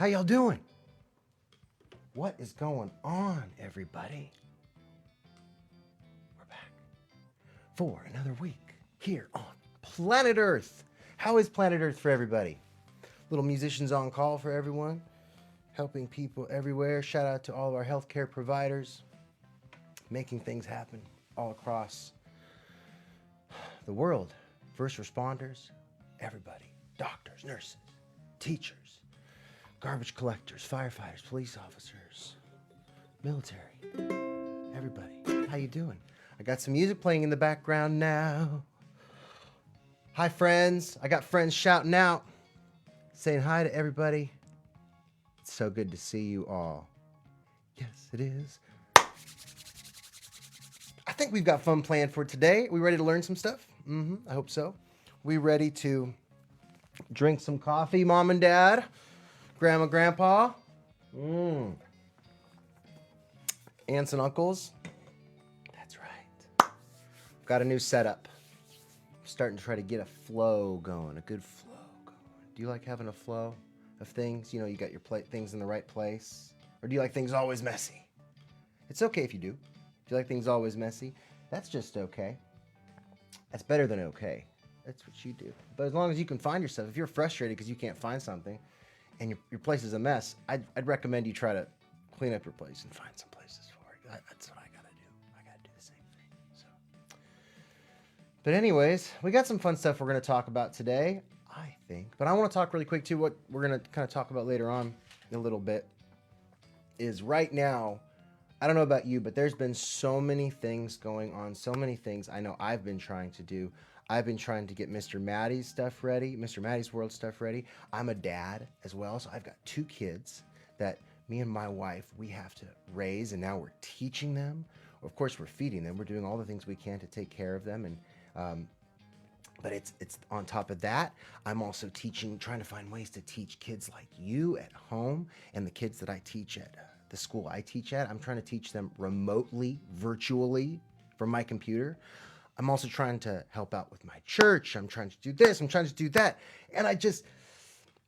How y'all doing? What is going on, everybody? We're back for another week here on Planet Earth. How is Planet Earth for everybody? Little musicians on call for everyone, helping people everywhere. Shout out to all of our healthcare providers, making things happen all across the world. First responders, everybody, doctors, nurses, teachers, garbage collectors, firefighters, police officers, military, everybody. How you doing? I got some music playing in the background now. Hi, friends. I got friends shouting out, saying hi to everybody. It's so good to see you all. Yes, it is. I think we've got fun planned for today. We ready to learn some stuff? I hope so. We ready to drink some coffee, Mom and Dad, Grandma, Grandpa, aunts and uncles. That's right. Got a new setup. I'm starting to try to get a flow going, a good flow going. Do you like having a flow of things? You know, you got your things in the right place? Or do you like things always messy? It's okay if you do. Do you like things always messy? That's just okay. That's better than okay. That's what you do. But as long as you can find yourself, if you're frustrated because you can't find something and your place is a mess, I'd recommend you try to clean up your place and find some places for it. That's what I got to do. I got to do the same thing. So, but anyways, we got some fun stuff we're going to talk about today, I think. But I want to talk really quick, too. What we're going to kind of talk about later on a little bit is right now, I don't know about you, but there's been so many things going on, so many things I know I've been trying to do. I've been trying to get Mr. Matty's stuff ready, Mr. Matty's World stuff ready. I'm a dad as well, so I've got 2 kids that me and my wife, we have to raise, and now we're teaching them. Of course, we're feeding them. We're doing all the things we can to take care of them, and but it's on top of that, I'm also trying to find ways to teach kids like you at home and the kids that I teach at the school I teach at. I'm trying to teach them remotely, virtually, from my computer. I'm also trying to help out with my church. I'm trying to do this. I'm trying to do that. And and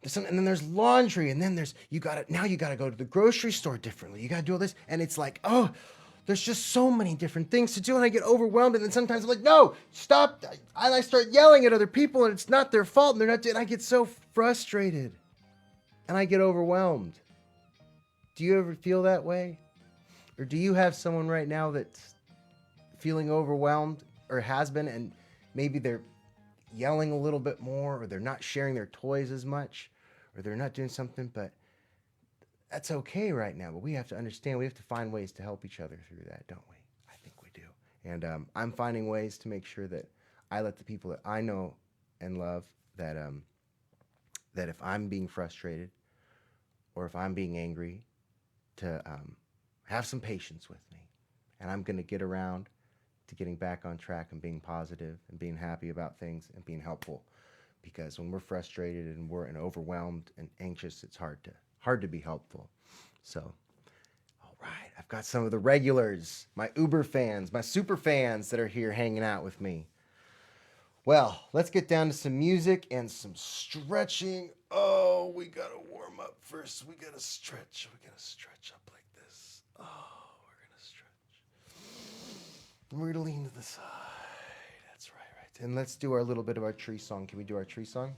then there's laundry. And then you gotta go to the grocery store differently. You gotta do all this. And it's like, oh, there's just so many different things to do. And I get overwhelmed. And then sometimes I'm like, no, stop. I start yelling at other people and it's not their fault. And they're not doing, I get so frustrated and I get overwhelmed. Do you ever feel that way? Or do you have someone right now that's feeling overwhelmed or has been, and maybe they're yelling a little bit more, or they're not sharing their toys as much, or they're not doing something, but that's okay right now. But we have to understand, we have to find ways to help each other through that, don't we? I think we do. And I'm finding ways to make sure that I let the people that I know and love that if I'm being frustrated or if I'm being angry, to have some patience with me. And I'm going to get around to getting back on track and being positive and being happy about things and being helpful. Because when we're frustrated and we're overwhelmed and anxious, it's hard to be helpful. So, all right, I've got some of the regulars, my Uber fans, my super fans that are here hanging out with me. Well, let's get down to some music and some stretching. Oh, we got to warm up first. We got to stretch. We got to stretch up like this. Oh, we're going to stretch. And we're going to lean to the side. That's right. And let's do our little bit of our tree song. Can we do our tree song?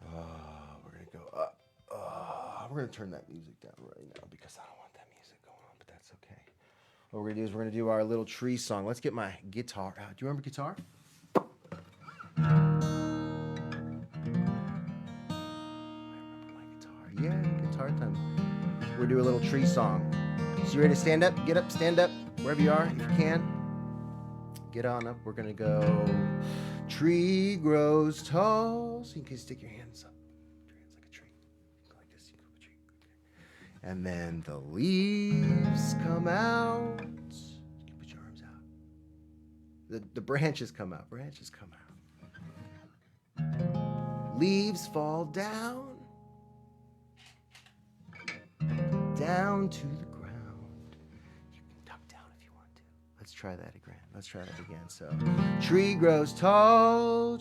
We're going to go up. We're going to turn that music down right now because I don't want that music going on, but that's okay. What we're going to do is we're going to do our little tree song. Let's get my guitar out. Do you remember guitar? I remember my guitar. Yeah, guitar time. We're going to do a little tree song. So you ready to stand up? Get up, stand up, wherever you are, if you can. Get on up. We're going to go, tree grows tall. So you can stick your hands up. Your hands like a tree. Go like this. You go a tree. Okay. And then the leaves come out. You can put your arms out. The branches come out. Branches come out. Leaves fall down. Down to the ground. You can duck down if you want to. Let's try that again. Let's try that again. So, tree grows tall,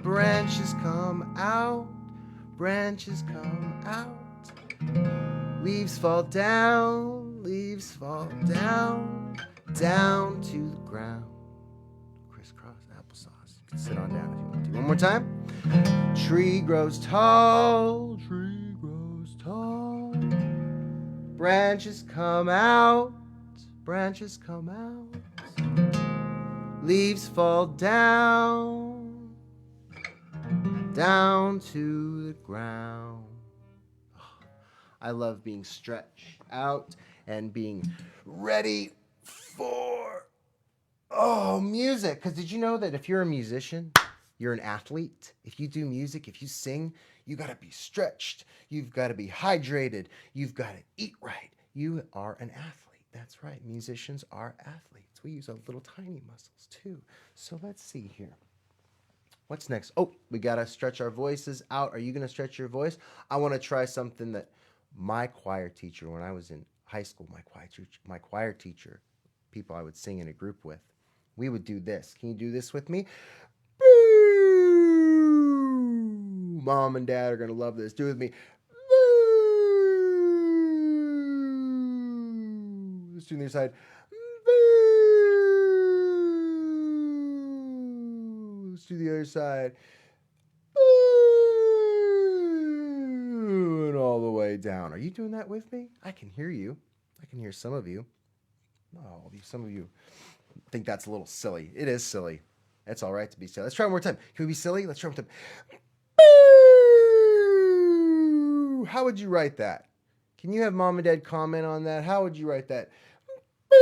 branches come out, leaves fall down, down to the ground. Crisscross applesauce. You can sit on down if you want to. One more time. Tree grows tall, branches come out, leaves fall down to the ground. I love being stretched out and being ready for music. Because did you know that if you're a musician, you're an athlete? If you do music, if you sing, you got to be stretched. You've got to be hydrated. You've got to eat right. You are an athlete. That's right. Musicians are athletes. We use our little tiny muscles too. So let's see here. What's next? Oh, we got to stretch our voices out. Are you going to stretch your voice? I want to try something that my choir teacher, when I was in high school, my choir teacher, people I would sing in a group with, we would do this. Can you do this with me? Mom and Dad are going to love this. Do it with me. Let's do the other side. Let's do the other side. And all the way down. Are you doing that with me? I can hear you. I can hear some of you. Oh, some of you think that's a little silly. It is silly. It's all right to be silly. Let's try one more time. Can we be silly? Let's try one more time. Boo! How would you write that? Can you have Mom and Dad comment on that? How would you write that? Boo!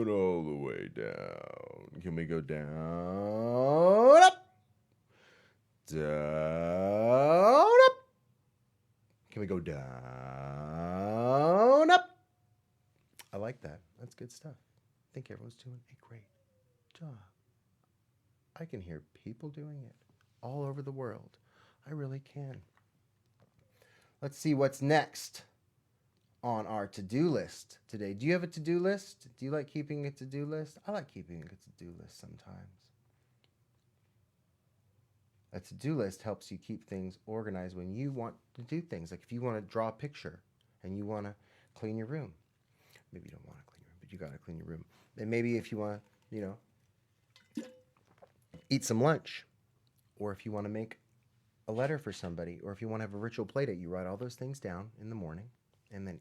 And all the way down. Can we go down? Up. Down, up. Can we go down, up? I like that. That's good stuff. I think everyone's doing a great job. I can hear people doing it all over the world. I really can. Let's see what's next on our to-do list today. Do you have a to-do list? Do you like keeping a to-do list? I like keeping a to-do list sometimes. A to-do list helps you keep things organized when you want to do things. Like if you want to draw a picture and you want to clean your room. Maybe you don't want to clean your room, but you got to clean your room. And maybe if you want to, eat some lunch, or if you want to make a letter for somebody, or if you want to have a ritual play date, you write all those things down in the morning and then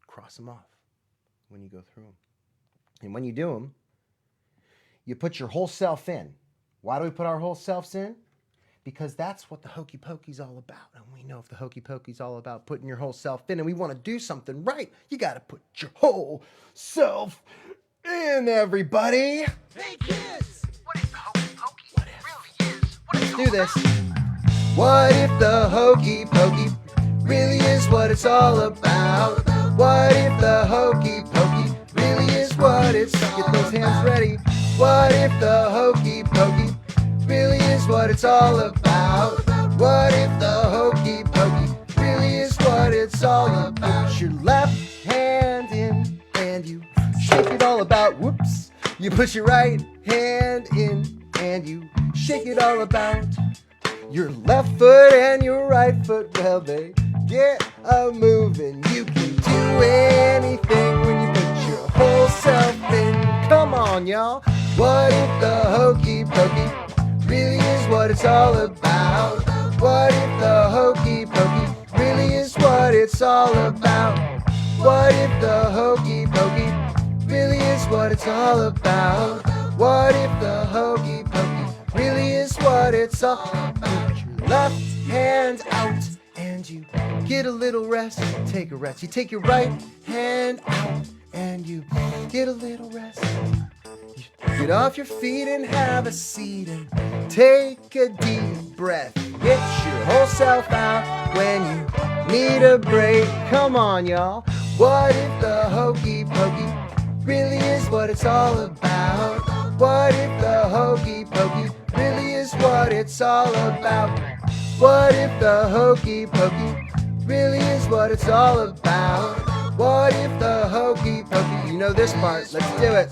cross them off when you go through them. And when you do them, you put your whole self in. Why do we put our whole selves in? Because that's what the hokey pokey's all about. And we know if the hokey pokey's all about putting your whole self in and we want to do something right, you got to put your whole self in, everybody. Hey kids, what if the hokey pokey really is? Let's do this. What if the hokey pokey really is what it's all about? What if the hokey pokey really is what it's all about? Get those hands ready. What if the hokey pokey really is what it's all about? What if the hokey pokey really is what it's all about? Put your left hand in and you shake it all about. Whoops. You put your right hand in and you shake it all about. Your left foot and your right foot, well, they get a moving. You can do anything when you put your whole self in. Come on, y'all. What if the hokey pokey really is what it's all about? What if the hokey pokey really is what it's all about? What if the hokey pokey really is what it's all about? What if the hokey pokey really is what it's all about? Put your left hand out and you get a little rest. Take a rest. You take your right hand out and you get a little rest. Get off your feet and have a seat and take a deep breath. Get your whole self out when you need a break. Come on, y'all. What if the hokey pokey really is what it's all about? What if the hokey pokey really is what it's all about? What if the hokey pokey really is what it's all about. What if the hokey pokey, you know this part, let's do it.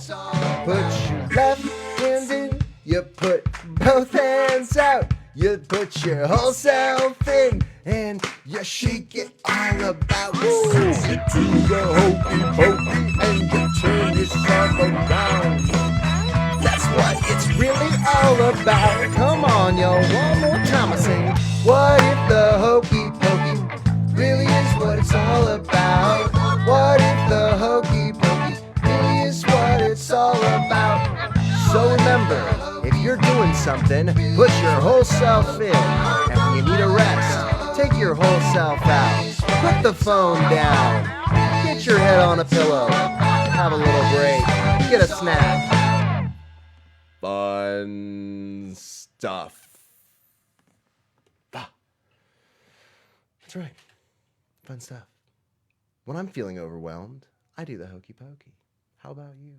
Put your left hand in, you put both hands out, you put your whole self in, and you shake it all about. You get to the hokey pokey and you turn yourself around. That's what it's really all about. Come on, y'all, one more time I sing. What if the hokey pokey really is what it's all about? What if the hokey pokey really is what it's all about? So remember, if you're doing something, put your whole self in. And when you need a rest, take your whole self out. Put the phone down. Get your head on a pillow. Have a little break. Get a snack. Fun stuff. That's right. Fun stuff. When I'm feeling overwhelmed, I do the hokey pokey. How about you?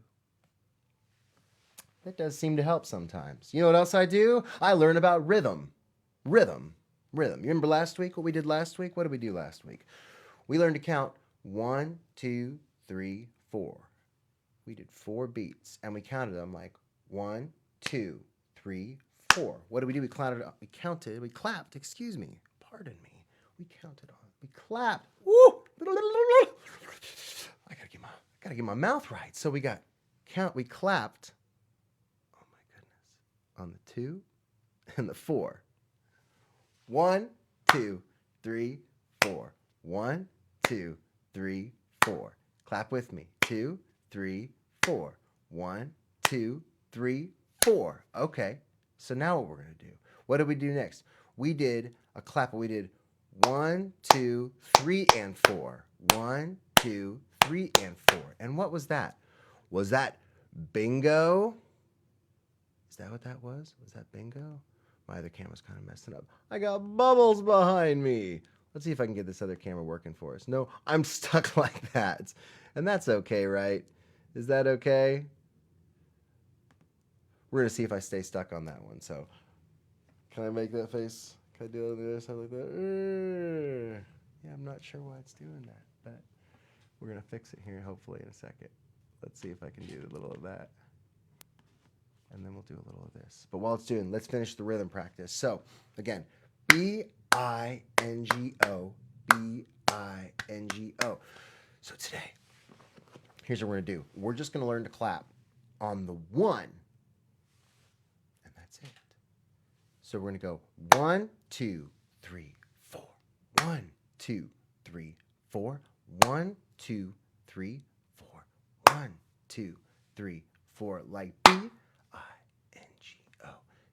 That does seem to help sometimes. You know what else I do? I learn about rhythm. Rhythm. You remember last week, what we did last week? What did we do last week? We learned to count 1, 2, 3, 4. We did 4 beats, and we counted them like 1, 2, 3, 4. What did we do? We clapped, pardon me. We counted on, we clapped. Woo! I gotta get my mouth right. So we clapped, oh my goodness, on the 2 and the 4. 1, 2, 3, 4. 1, 2, 3, 4. Clap with me. 2, 3, 4. 1, 2, 3, 4. Okay. So now what we're going to do. What did we do next? We did a clap. We did 1, 2, 3, and 4. 1, 2, 3, and 4. And what was that? Was that bingo? Is that what that was? Was that bingo? My other camera's kind of messing up. I got bubbles behind me. Let's see if I can get this other camera working for us. No, I'm stuck like that. And that's okay, right? Is that okay? We're going to see if I stay stuck on that one. So, can I make that face? Can I do it on the other side like that? Yeah, I'm not sure why it's doing that, but we're going to fix it here hopefully in a second. Let's see if I can do a little of that. And then we'll do a little of this. But while it's doing, let's finish the rhythm practice. So, again, B-I-N-G-O, B-I-N-G-O. So today, here's what we're going to do. We're just going to learn to clap on the 1, and that's it. So we're going to go 1, 2, 3, 4. 1, 2, 3, 4. 1, 2, 3, 4. 1, 2, 3, 4. Like B-I-N-G-O,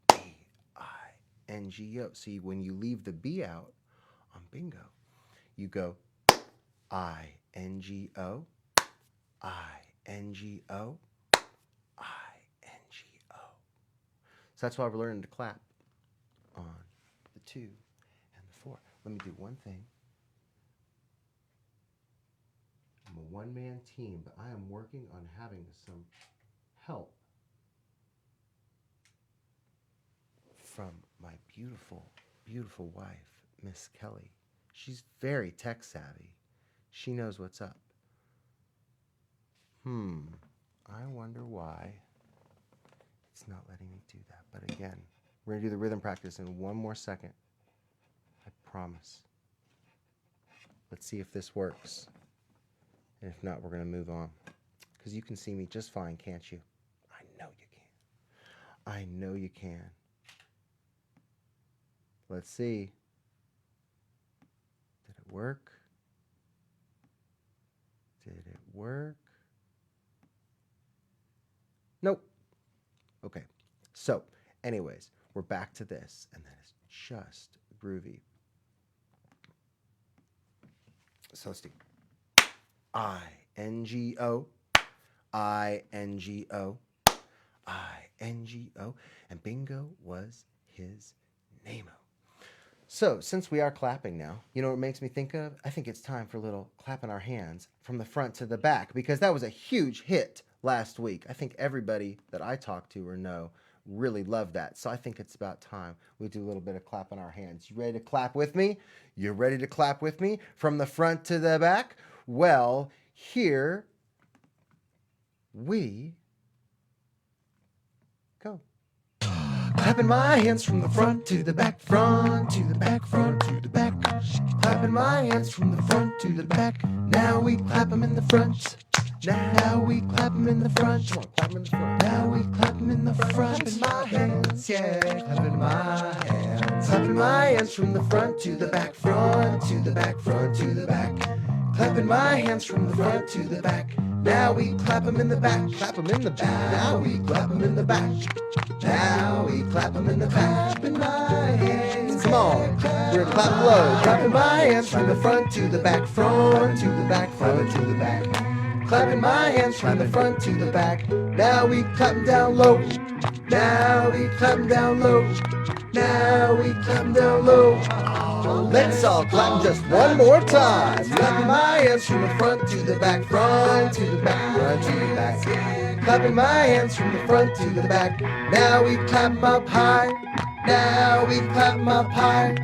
B-I-N-G-O. See, when you leave the B out on bingo, you go I-N-G-O, I-N-G-O, I-N-G-O. So that's why we're learning to clap on the 2 and the 4. Let me do one thing. I'm a one-man team, but I am working on having some help from my beautiful, beautiful wife, Miss Kelly. She's very tech savvy. She knows what's up. I wonder why it's not letting me do that. But again, we're going to do the rhythm practice in one more second. I promise. Let's see if this works. And if not, we're going to move on. Because you can see me just fine, can't you? I know you can. I know you can. Let's see. Did it work? Did it work? Nope. Okay. So, anyways, we're back to this, and that is just groovy. So let's do I-N-G-O, I-N-G-O, I-N-G-O, and bingo was his name-o. So, since we are clapping now, you know what it makes me think of? I think it's time for a little clapping our hands from the front to the back, because that was a huge hit last week. I think everybody that I talked to or know really love that. So I think it's about time we do a little bit of clapping our hands. You ready to clap with me? You ready to clap with me from the front to the back? Well, here we go. Clapping my hands from the front to the back, front to the back, front to the back. Clapping my hands from the front to the back. Now we clap them in the front. Now we clap them in the front. Come on, clap them in the front. Now we clap them in the front. Clapping my hands, yeah, clapping my hands. Clapping my hands from the front to the back, front to the back, front to the back. Clapping my hands from the front to the back. Now we clap them in the back. Clap them in the back. Now we clap them in the back. Now we clap them in the back. Clapping my hands. Come on, we're gonna clap low. Clapping my hands from the front to the back, front to the back, front to the back. Clapping my hands from the front to the back. Now we clap them down low. Now we clap them down low. Now we clap them down low. Let's all clap just one more time. Clapping my hands from the front to the back, front to the back, front to the back. Clapping my hands from the front to the back. Now we clap 'em up high. Now we clap 'em up high.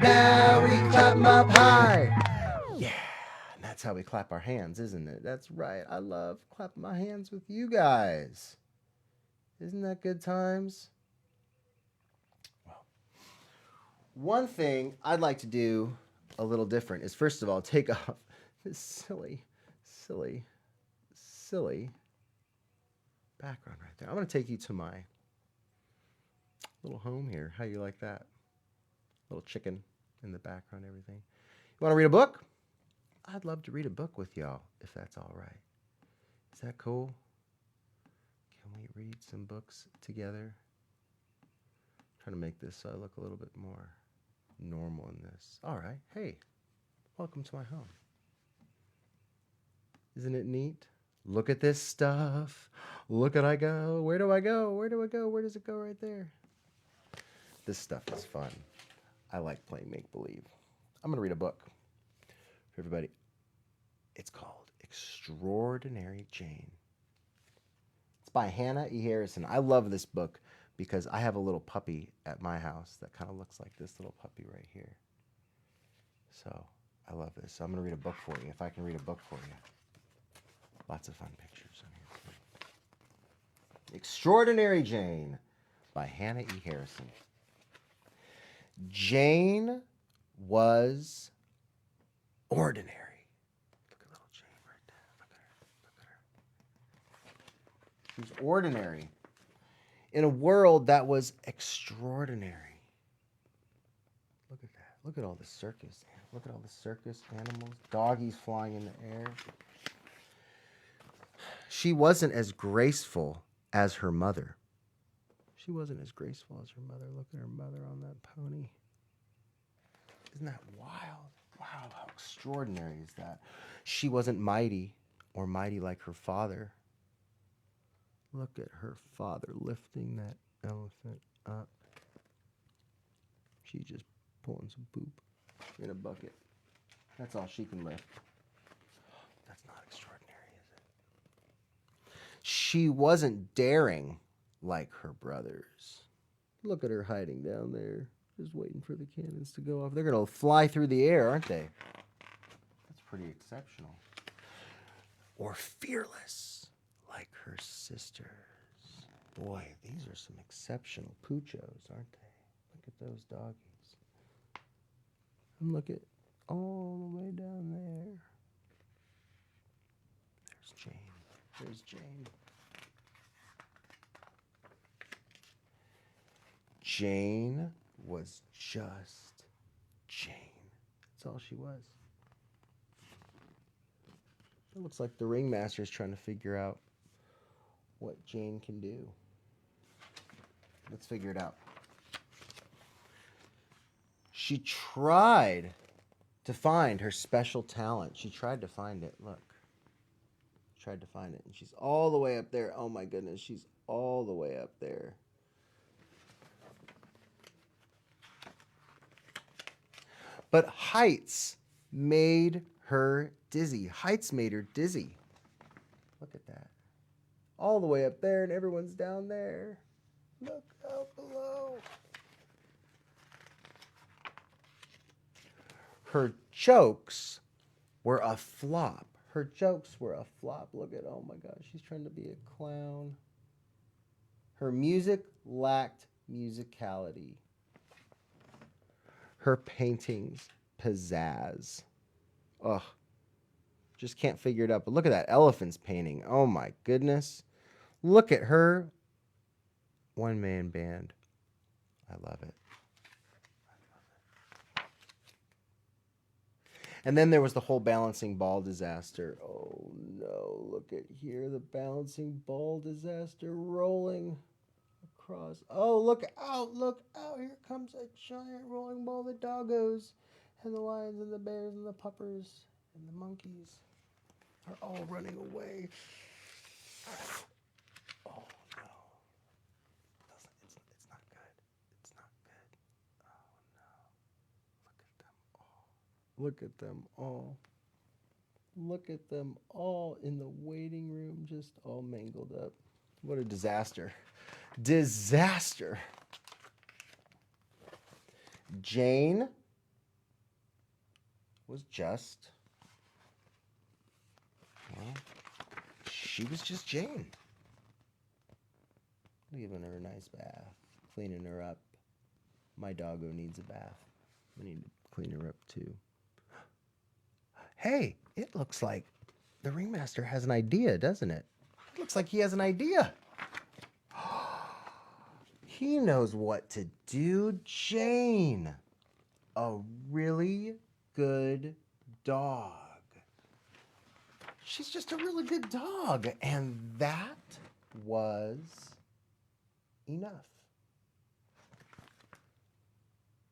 Now we clap 'em up high. Yeah, that's how we clap our hands, isn't it? That's right. I love clapping my hands with you guys. Isn't that good times? Well, one thing I'd like to do a little different is, first of all, take off this silly background right there. I'm going to take you to my little home here. How you like that? Little chicken in the background, everything. You want to read a book? I'd love to read a book with y'all, if that's all right. Is that cool? Can we read some books together? I'm trying to make this so I look a little bit more normal in this. All right. Hey, welcome to my home. Isn't it neat? Look at this stuff. Look at I go. Where do I go? Where do I go? Where does it go right there? This stuff is fun. I like playing make-believe. I'm going to read a book for everybody. It's called Extraordinary Jane. It's by Hannah E. Harrison. I love this book because I have a little puppy at my house that kind of looks like this little puppy right here. So I love this. So I'm going to read a book for you, if I can read a book for you. Lots of fun pictures on here. Extraordinary Jane by Hannah E. Harrison. Jane was ordinary. Look at little Jane right there. Look at her. She was ordinary in a world that was extraordinary. Look at that. Look at all the circus. Look at all the circus animals. Doggies flying in the air. She wasn't as graceful as her mother. She wasn't as graceful as her mother. Look at her mother on that pony. Isn't that wild? Wow, how extraordinary is that? She wasn't mighty or mighty like her father. Look at her father lifting that elephant up. She's just pulling some poop in a bucket. That's all she can lift. That's not extraordinary, is it? She wasn't daring like her brothers. Look at her hiding down there, just waiting for the cannons to go off. They're going to fly through the air, aren't they? That's pretty exceptional. Or fearless like her sisters. Boy, these are some exceptional poochos, aren't they? Look at those doggies. And look at all the way down there. There's Jane. There's Jane. Jane was just Jane. That's all she was. It looks like the ringmaster is trying to figure out what Jane can do. Let's figure it out. She tried to find her special talent. She tried to find it. Look. Tried to find it. And she's all the way up there. Oh my goodness. She's all the way up there. But heights made her dizzy. Heights made her dizzy. Look at that. All the way up there and everyone's down there. Look out below. Her jokes were a flop. Her jokes were a flop. Look at, oh my gosh, she's trying to be a clown. Her music lacked musicality. Her paintings, pizzazz. Ugh. Just can't figure it out. But look at that elephant's painting. Oh my goodness. Look at her one-man band. I love it. And then there was the whole balancing ball disaster. Oh no, look at here, the balancing ball disaster rolling across. Oh, look out, here comes a giant rolling ball. The doggos and the lions and the bears and the puppers and the monkeys are all running away. Oh no. It's not good. It's not good. Oh no. Look at them all. Look at them all in the waiting room, just all mangled up. What a disaster. Disaster. Jane was just, well, she was just Jane. Giving her a nice bath, cleaning her up. My doggo needs a bath. I need to clean her up too. Hey, it looks like the ringmaster has an idea, doesn't it? It looks like he has an idea. He knows what to do. Jane, a really good dog. She's just a really good dog. And that was enough.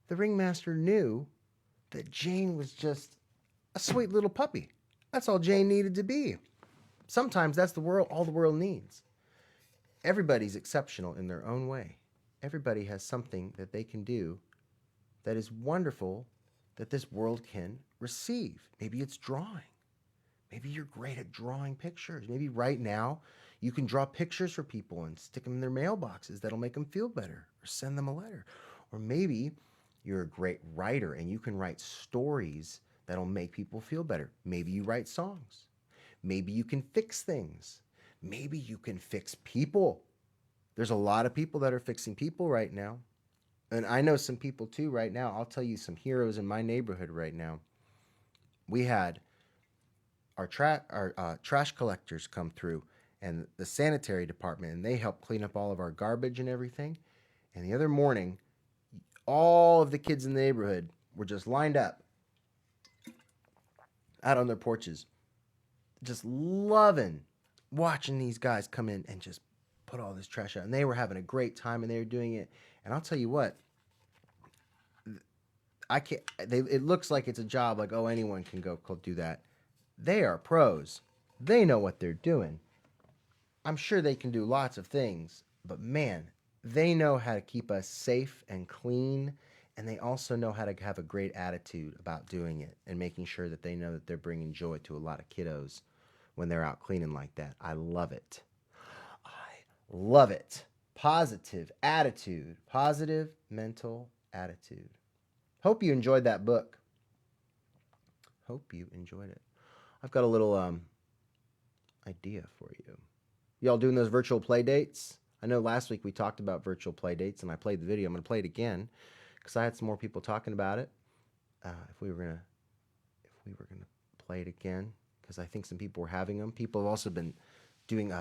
The ringmaster knew that Jane was just a sweet little puppy. That's all Jane needed to be. Sometimes that's all the world needs. Everybody's exceptional in their own way. Everybody has something that they can do that is wonderful that this world can receive. Maybe it's drawing. Maybe you're great at drawing pictures. Maybe right now you can draw pictures for people and stick them in their mailboxes. That'll make them feel better, or send them a letter. Or maybe you're a great writer and you can write stories that'll make people feel better. Maybe you write songs. Maybe you can fix things. Maybe you can fix people. There's a lot of people that are fixing people right now. And I know some people too right now. I'll tell you some heroes in my neighborhood right now. We had our trash collectors come through and the sanitary department, and they helped clean up all of our garbage and everything. And the other morning, all of the kids in the neighborhood were just lined up out on their porches, just loving watching these guys come in and just put all this trash out. And they were having a great time and they were doing it. And I'll tell you what, it looks like it's a job like, oh, anyone can go do that. They are pros. They know what they're doing. I'm sure they can do lots of things, but man, they know how to keep us safe and clean. And they also know how to have a great attitude about doing it and making sure that they know that they're bringing joy to a lot of kiddos when they're out cleaning like that. I love it. I love it. Positive attitude, positive mental attitude. Hope you enjoyed that book. Hope you enjoyed it. I've got a little idea for you. Y'all doing those virtual play dates? I know last week we talked about virtual play dates and I played the video. I'm going to play it again because I had some more people talking about it. If we were gonna play it again, because I think some people were having them. People have also been doing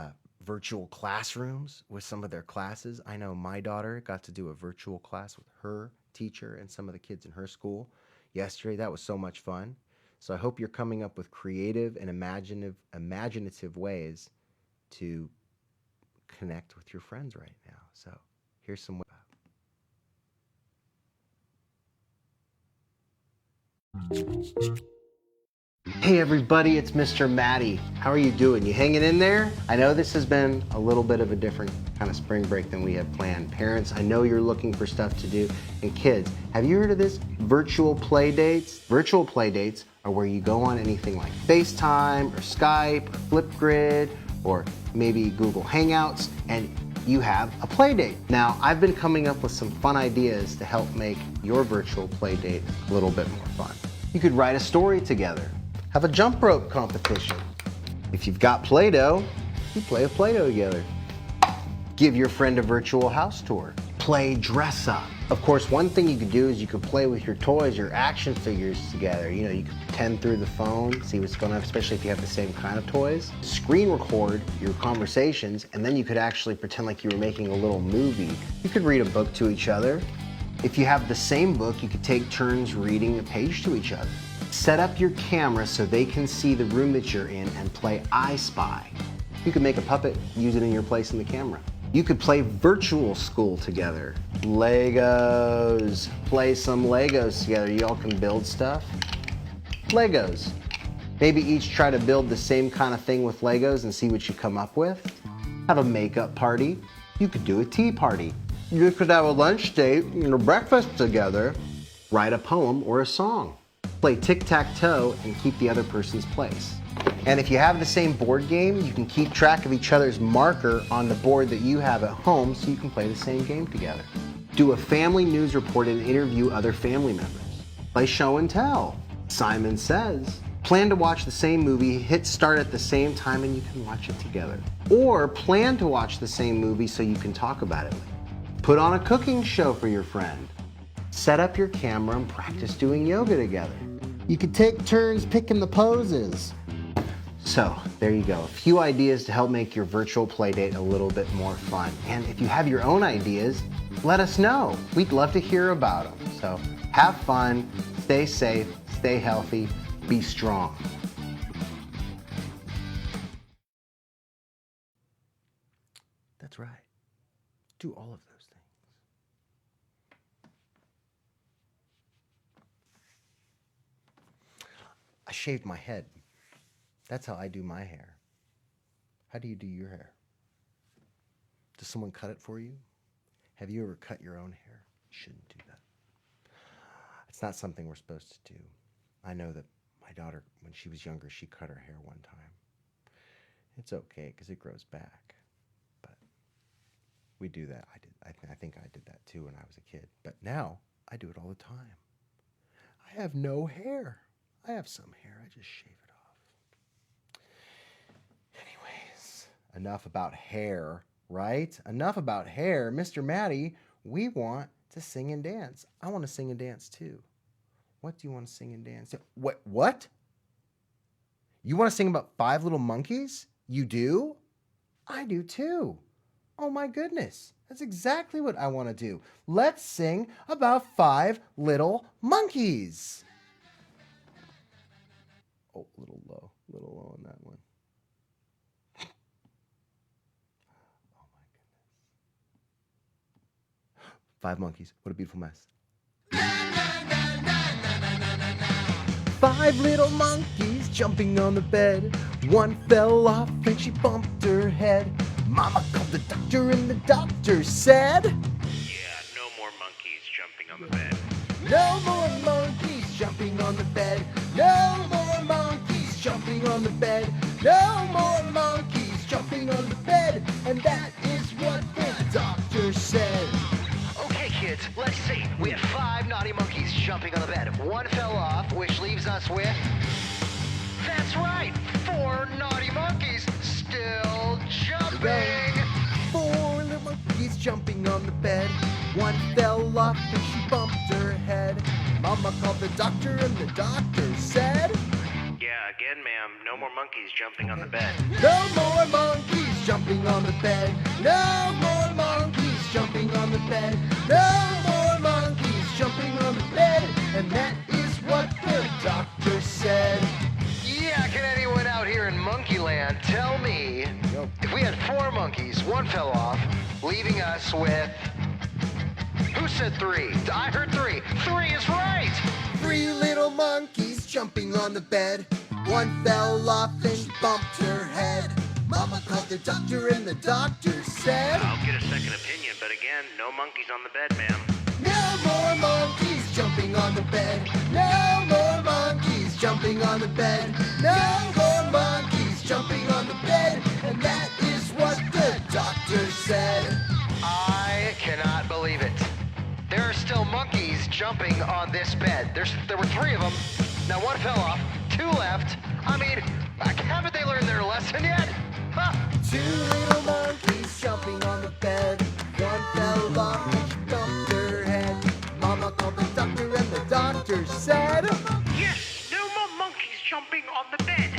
virtual classrooms with some of their classes. I know my daughter got to do a virtual class with her teacher and some of the kids in her school yesterday. That was so much fun. So I hope you're coming up with creative and imaginative ways to connect with your friends right now. So here's some ways. Hey everybody, it's Mr. Matty. How are you doing? You hanging in there? I know this has been a little bit of a different kind of spring break than we had planned. Parents, I know you're looking for stuff to do. And kids, have you heard of this? Virtual play dates? Virtual play dates are where you go on anything like FaceTime or Skype or Flipgrid or maybe Google Hangouts, and you have a play date. Now, I've been coming up with some fun ideas to help make your virtual play date a little bit more fun. You could write a story together, have a jump rope competition. If you've got Play-Doh, you play a Play-Doh together. Give your friend a virtual house tour. Play dress up. Of course, one thing you could do is you could play with your toys, your action figures together. You know, you could pretend through the phone, see what's going on, especially if you have the same kind of toys. Screen record your conversations, and then you could actually pretend like you were making a little movie. You could read a book to each other. If you have the same book, you could take turns reading a page to each other. Set up your camera so they can see the room that you're in and play I Spy. You could make a puppet, use it in your place in the camera. You could play virtual school together. Legos. Play some Legos together. You all can build stuff. Legos. Maybe each try to build the same kind of thing with Legos and see what you come up with. Have a makeup party. You could do a tea party. You could have a lunch date and a breakfast together. Write a poem or a song. Play tic-tac-toe and keep the other person's place. And if you have the same board game, you can keep track of each other's marker on the board that you have at home so you can play the same game together. Do a family news report and interview other family members. Play show and tell. Simon Says. Plan to watch the same movie, hit start at the same time and you can watch it together. Or plan to watch the same movie so you can talk about it later. Put on a cooking show for your friend. Set up your camera and practice doing yoga together. You could take turns picking the poses. So, there you go. A few ideas to help make your virtual playdate a little bit more fun. And if you have your own ideas, let us know. We'd love to hear about them. So, have fun, stay safe, stay healthy, be strong. That's right. Do all of those things. I shaved my head. That's how I do my hair. How do you do your hair? Does someone cut it for you? Have you ever cut your own hair? You shouldn't do that. It's not something we're supposed to do. I know that my daughter, when she was younger, she cut her hair one time. It's okay because it grows back. But we do that. I think I did that too when I was a kid. But now I do it all the time. I have no hair. I have some hair. I just shave it off. Anyways, enough about hair, right? Enough about hair. Mr. Matty, we want to sing and dance. I want to sing and dance too. What do you want to sing and dance? What? You want to sing about 5 little monkeys? You do? I do too. Oh my goodness. That's exactly what I want to do. Let's sing about 5 little monkeys. Oh, a little low on that one. Oh my goodness. 5 monkeys. What a beautiful mess. 5 little monkeys jumping on the bed. One fell off and she bumped her head. Mama called the doctor and the doctor said, Yeah, no more monkeys jumping on the bed. no more monkeys jumping on the bed. No more monkeys jumping on the bed. No more monkeys jumping on the bed. And that is what the doctor said. Okay, kids, let's see. We have 5 naughty monkeys jumping on the bed. One fell off, which leaves us with... That's right, 4 naughty monkeys still jumping. 4 little monkeys jumping on the bed. One fell off and she bumped her head. Mama called the doctor and the doctor said, Yeah, again, ma'am, no more monkeys jumping on the bed. no more monkeys jumping on the bed. No more monkeys jumping on the bed. No more monkeys jumping on the bed. And that is what the doctor said. Yeah, can anyone out here in Monkeyland tell me if we had 4 monkeys, one fell off, leaving us with... Who said 3? I heard 3. 3 is right! 3 little monkeys jumping on the bed. One fell off and bumped her head. Mama called the doctor and the doctor said, I'll get a second opinion, but again, no monkeys on the bed, ma'am. no more monkeys jumping on the bed. No more monkeys jumping on the bed. No more monkeys jumping on the bed. And that is what the doctor said. monkeys jumping on this bed. There were 3 of them. Now 1 fell off, 2 left. I mean, haven't they learned their lesson yet? Huh? 2 little monkeys jumping on the bed. 1 fell off, each bumped her head. Mama called the doctor and the doctor said, Yes, no more monkeys jumping on the bed.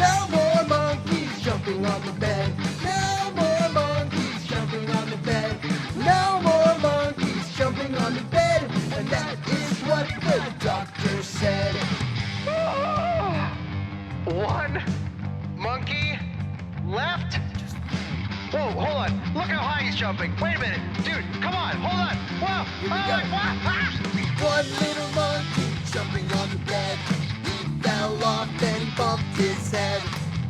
no more monkeys jumping on the bed. No more monkeys jumping on the bed. No more monkeys jumping on the bed. And that is what the doctor said. 1 monkey left? Whoa, hold on. Look how high he's jumping. Wait a minute. Dude, come on. Hold on. Whoa. Here we Oh, go. wait, what? Ah! 1 little monkey jumping on the bed. He fell off, then he bumped his head.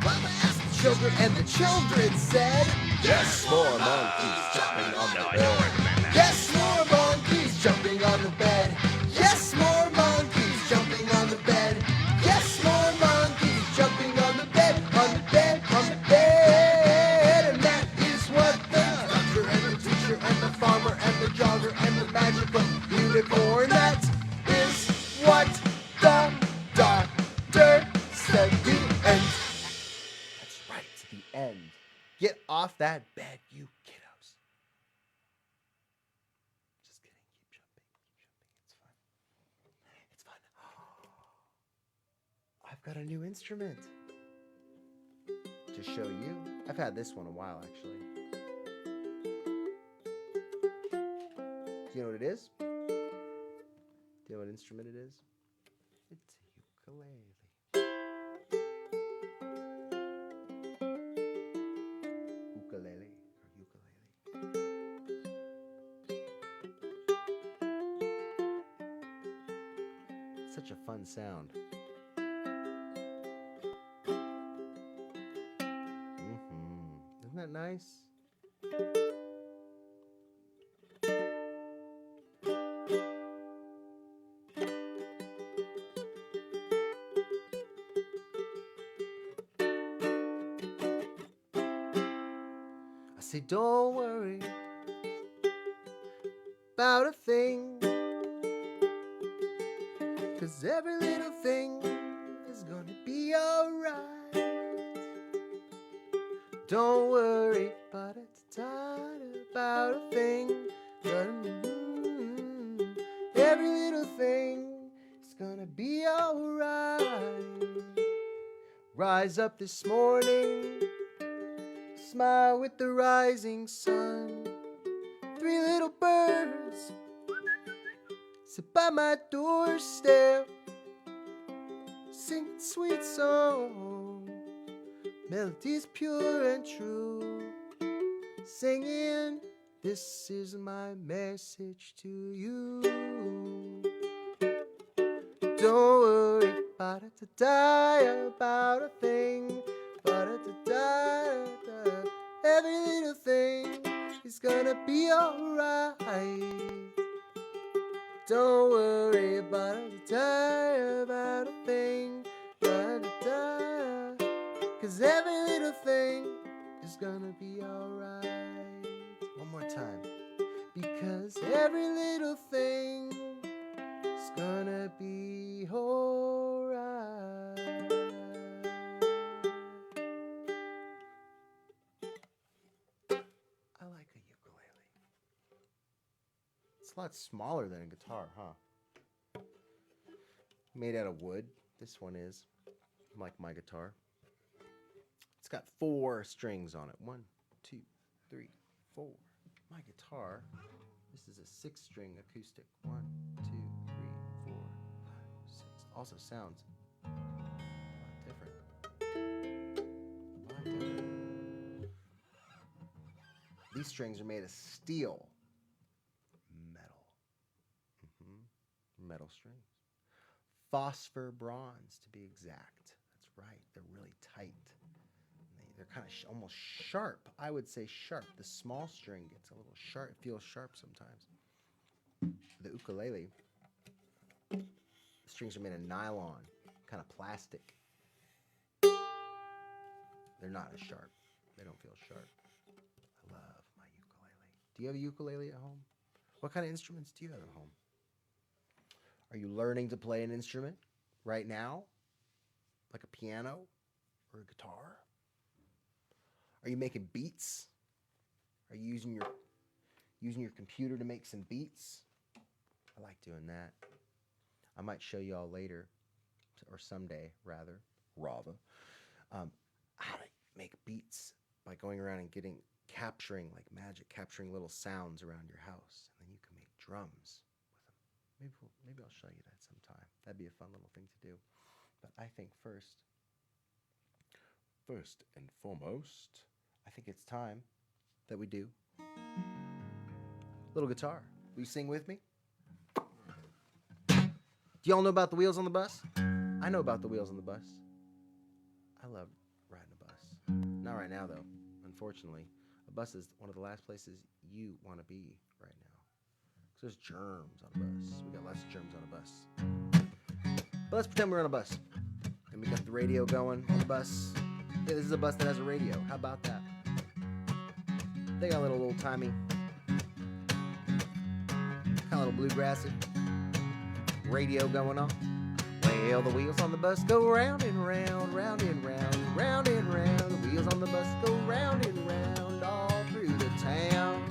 Mama asked the children, and the children said, yes, more monkeys jumping on the bed. Yes, more monkeys jumping on the bed. Yes, more monkeys jumping on the bed. Yes, more monkeys jumping on the bed, on the bed, on the bed. And that is what the doctor and the teacher and the farmer and the jogger and the magical unicorn. That is what the doctor said. The end. That's right, the end. Get off that bed, you kiddos. Just kidding. Keep jumping. It's fun. It's fun. I've got a new instrument to show you. I've had this one a while, actually. Do you know what it is? Do you know what instrument it is? It's a ukulele. Ukulele or ukulele. Such a fun sound. Isn't that nice? I say, don't worry about a thing, 'cause every little thing is gonna be alright. Don't worry about a thing. Every little thing is gonna be alright. Rise up this morning, smile with the rising sun. 3 little birds sit by my doorstep, sing sweet song, melodies pure and true, singing, this is my message to you. Don't worry about it to die about a thing, every little thing is gonna be alright. Don't worry about it to die about a thing, 'cause every little thing is gonna be alright. One more time. Because every little thing is gonna be alright. I like a ukulele. It's a lot smaller than a guitar, huh? Made out of wood. This one is. Like my guitar. It's got 4 strings on it. 1, 2, 3, 4. My guitar, this is a 6-string acoustic. 1, 2, 3, 4, 5, 6. Also sounds a lot different. These strings are made of steel. Metal. Metal strings. Phosphor bronze, to be exact. That's right. They're really tight. They're kind of almost sharp. I would say sharp. The small string gets a little sharp. It feels sharp sometimes. The ukulele, the strings are made of nylon, kind of plastic. They're not as sharp. They don't feel sharp. I love my ukulele. Do you have a ukulele at home? What kind of instruments do you have at home? Are you learning to play an instrument right now? Like a piano or a guitar? Are you making beats? Are you using your computer to make some beats? I like doing that. I might show you all later, or someday, rather, how to make beats by going around and capturing like magic, capturing little sounds around your house, and then you can make drums with them. Maybe I'll show you that sometime. That'd be a fun little thing to do. But I think first and foremost, I think it's time that we do little guitar. Will you sing with me? Do y'all know about the wheels on the bus? I know about the wheels on the bus. I love riding a bus. Not right now, though. Unfortunately, a bus is one of the last places you want to be right now. Because there's germs on a bus. We got lots of germs on a bus. But let's pretend we're on a bus. And we got the radio going on the bus. Yeah, this is a bus that has a radio. How about that? They got a little old-timey, kind of little bluegrassy radio going on. Well, the wheels on the bus go round and round, round and round, round and round. The wheels on the bus go round and round all through the town.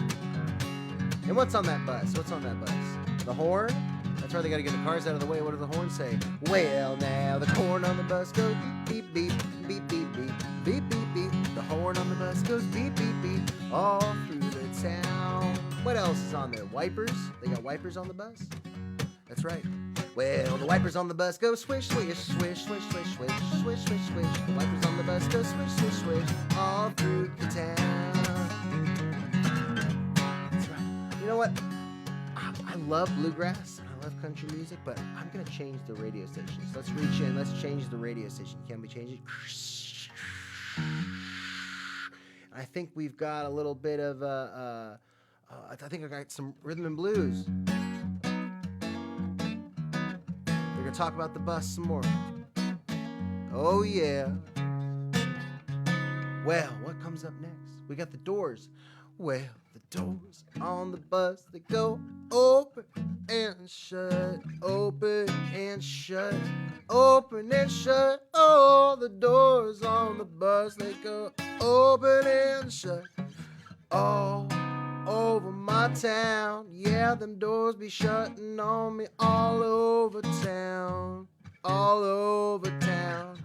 And what's on that bus? What's on that bus? The horn? That's right, they gotta get the cars out of the way. What does the horn say? Well, now the horn on the bus goes beep, beep, beep, beep, beep, beep, beep, beep. The horn on the bus goes beep, beep, beep, all through the town. What else is on there? Wipers? They got wipers on the bus? That's right. Well, the wipers on the bus go swish, swish, swish, swish, swish, swish, swish, swish, swish. The wipers on the bus go swish, swish, swish, all through the town. That's right. You know what? I love bluegrass and I love country music, but I'm gonna change the radio stations. Let's reach in. Let's change the radio station. Can we change it? I think we've got a little bit of I think I got some rhythm and blues. We're gonna talk about the bus some more. Oh yeah. Well, what comes up next? We got the doors. Well, the doors on the bus, they go open and shut, open and shut, open and shut. Oh, the doors on the bus, they go open and shut. All over my town, yeah, them doors be shutting on me all over town, all over town,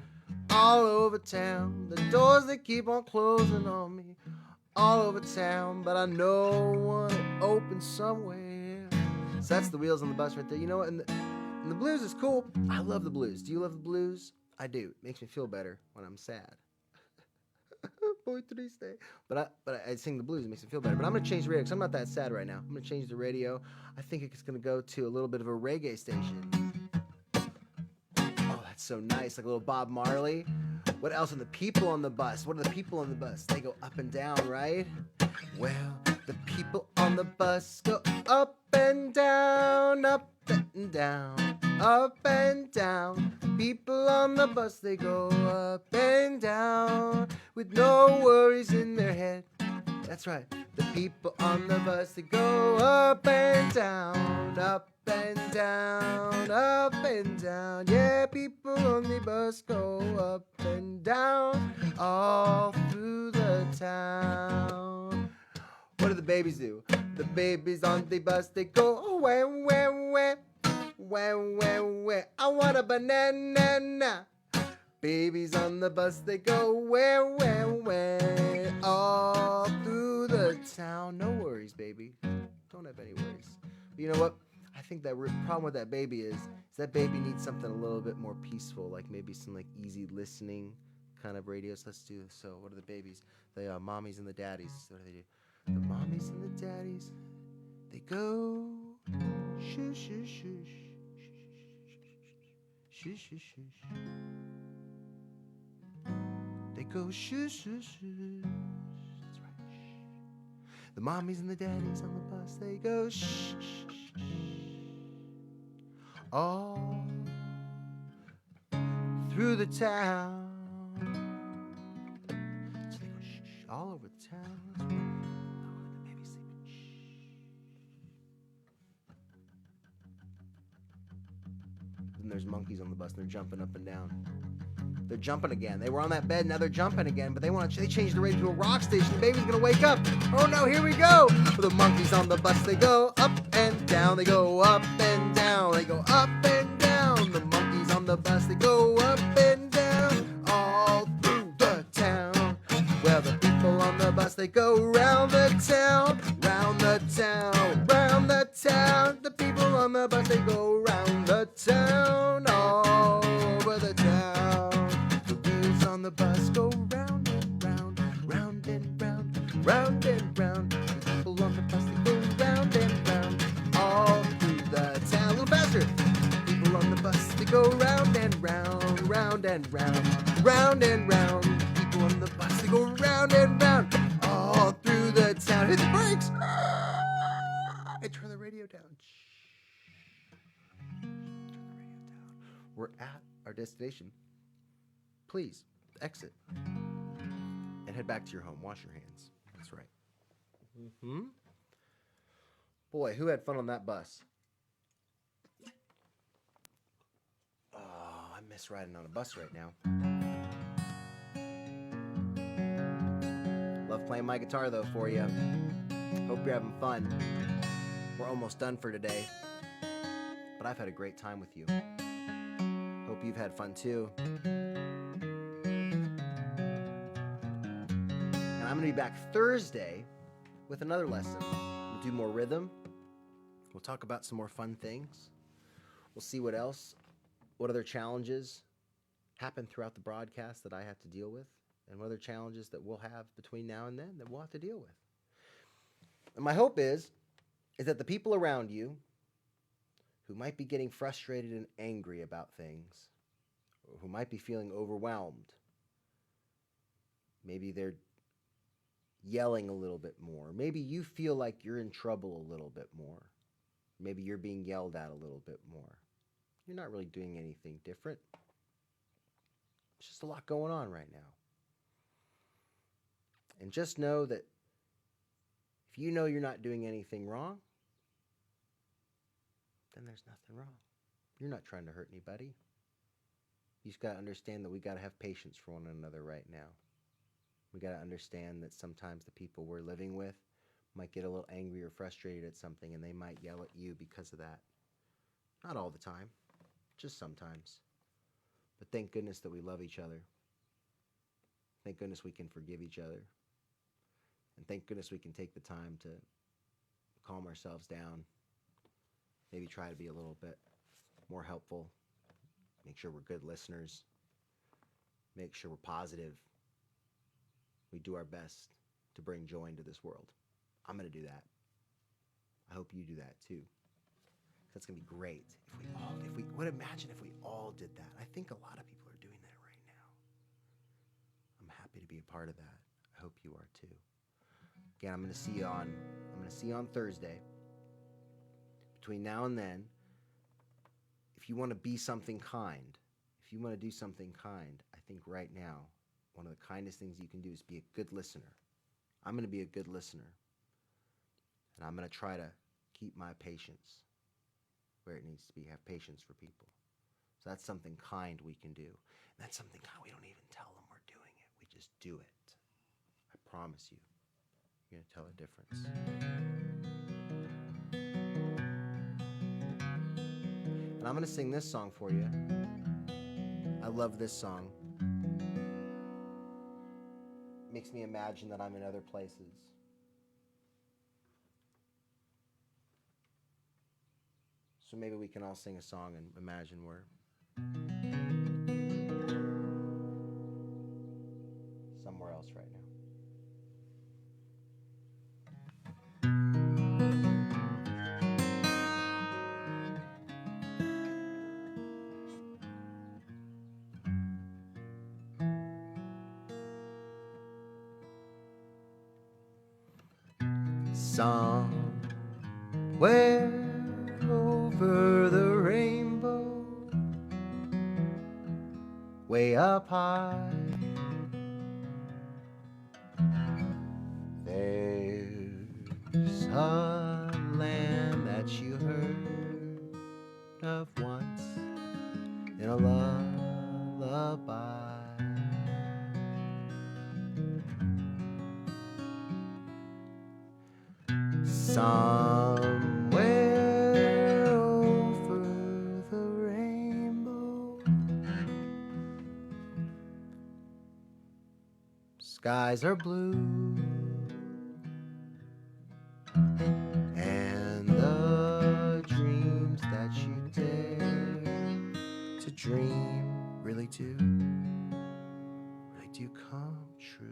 all over town. The doors, they keep on closing on me all over town, but I know one will open somewhere. So that's the wheels on the bus right there. You know what? And the blues is cool. I love the blues. Do you love the blues? I do. It makes me feel better when I'm sad. Boy, triste. But I sing the blues. It makes me feel better. But I'm gonna change the radio because I'm not that sad right now. I'm gonna change the radio. I think it's gonna go to a little bit of a reggae station. Oh, that's so nice, like a little Bob Marley. What else are the people on the bus? What are the people on the bus? They go up and down, right? Well, the people on the bus go up and down, up and down, up and down. People on the bus, they go up and down with no worries in their head. That's right. The people on the bus, they go up and down, up and down, up and down. Yeah, people on the bus go up and down all through the town. What do the babies do? The babies on the bus, they go wah, wah, wah, wah, wah, wah. I want a banana. Babies on the bus, they go wah, wah, wah, all through the town. No worries, baby. Don't have any worries. But you know what? I think that problem with that baby is that baby needs something a little bit more peaceful, like maybe some like easy listening kind of radios. Let's do this. So what are the babies? The mommies and the daddies. What do they do? The mommies and the daddies, they go shush, shush, shush, shush, shush, shush. They go shush, shush, shush. That's right. Shh. The mommies and the daddies on the bus, they go shh, shh, shh, shh. All through the town. So they go shh, shh, all over the town. That's right. Oh, the baby's sleeping. Shh. there's monkeys on the bus and they're jumping up and down. They're jumping again. They were on that bed, now they're jumping again, but they changed the radio to a rock station. The baby's gonna wake up. Oh no, here we go. The monkeys on the bus, they go up and down. They go up and down. They go up and down. The monkeys on the bus, they go up and down. All through the town. Well, the people on the bus, they go round the town. Round the town. Round the town. The people on the bus, they go round the town. All over the town. The bus go round and round, round and round, round and round. The people on the bus, they go round and round, all through the town. A little faster. The people on the bus, they go round and round, round and round, round and round. The people on the bus, they go round and round, all through the town. Hit the brakes. And turn the radio down. Turn the radio down. We're at our destination. Please. Exit and head back to your home. Wash your hands. That's right. Boy, who had fun on that bus? Oh, I miss riding on a bus right now. Love playing my guitar though for you. Hope you're having fun. We're almost done for today, but I've had a great time with you. Hope you've had fun too. I'm going to be back Thursday with another lesson. We'll do more rhythm. We'll talk about some more fun things. We'll see what other challenges happen throughout the broadcast that I have to deal with, and what other challenges that we'll have between now and then that we'll have to deal with. And my hope is that the people around you who might be getting frustrated and angry about things, or who might be feeling overwhelmed, maybe they're yelling a little bit more. Maybe you feel like you're in trouble a little bit more. Maybe you're being yelled at a little bit more. You're not really doing anything different. There's just a lot going on right now. And just know that if you know you're not doing anything wrong, then there's nothing wrong. You're not trying to hurt anybody. You just got to understand that we got to have patience for one another right now. We got to understand that sometimes the people we're living with might get a little angry or frustrated at something, and they might yell at you because of that. Not all the time, just sometimes. But thank goodness that we love each other. Thank goodness we can forgive each other. And thank goodness we can take the time to calm ourselves down. Maybe try to be a little bit more helpful. Make sure we're good listeners. Make sure we're positive. We do our best to bring joy into this world. I'm going to do that. I hope you do that too. That's going to be great. Imagine if we all did that. I think a lot of people are doing that right now. I'm happy to be a part of that. I hope you are too. Again, I'm going to see you on Thursday. Between now and then, if you want to be something kind, if you want to do something kind, I think right now, one of the kindest things you can do is be a good listener. I'm going to be a good listener. And I'm going to try to keep my patience where it needs to be, have patience for people. So that's something kind we can do. And that's something kind we don't even tell them we're doing it. We just do it. I promise you, you're going to tell a difference. And I'm going to sing this song for you. I love this song. Makes me imagine that I'm in other places. So maybe we can all sing a song and imagine we're somewhere else right now. Somewhere over the rainbow, way up high, there's a land that you heard of once a lullaby. Somewhere over the rainbow, skies are blue, and the dreams that you dare to dream really do come true.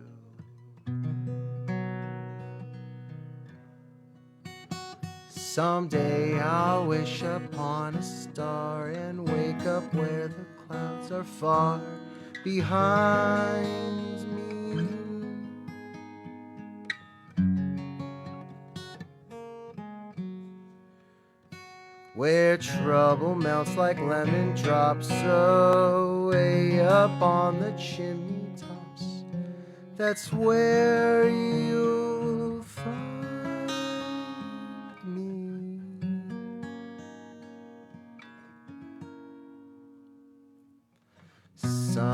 Someday I'll wish upon a star and wake up where the clouds are far behind me. Where trouble melts like lemon drops away up on the chimney tops. That's where you'll find me. Somewhere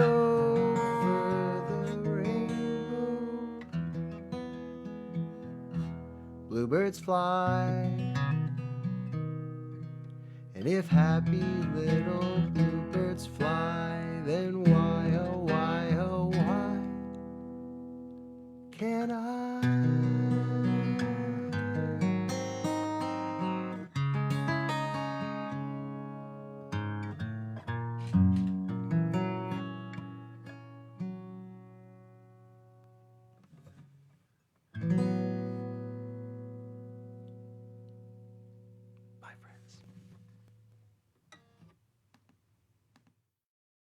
over the rainbow, bluebirds fly, and if happy little bluebirds fly, then why, oh why, oh why can't I?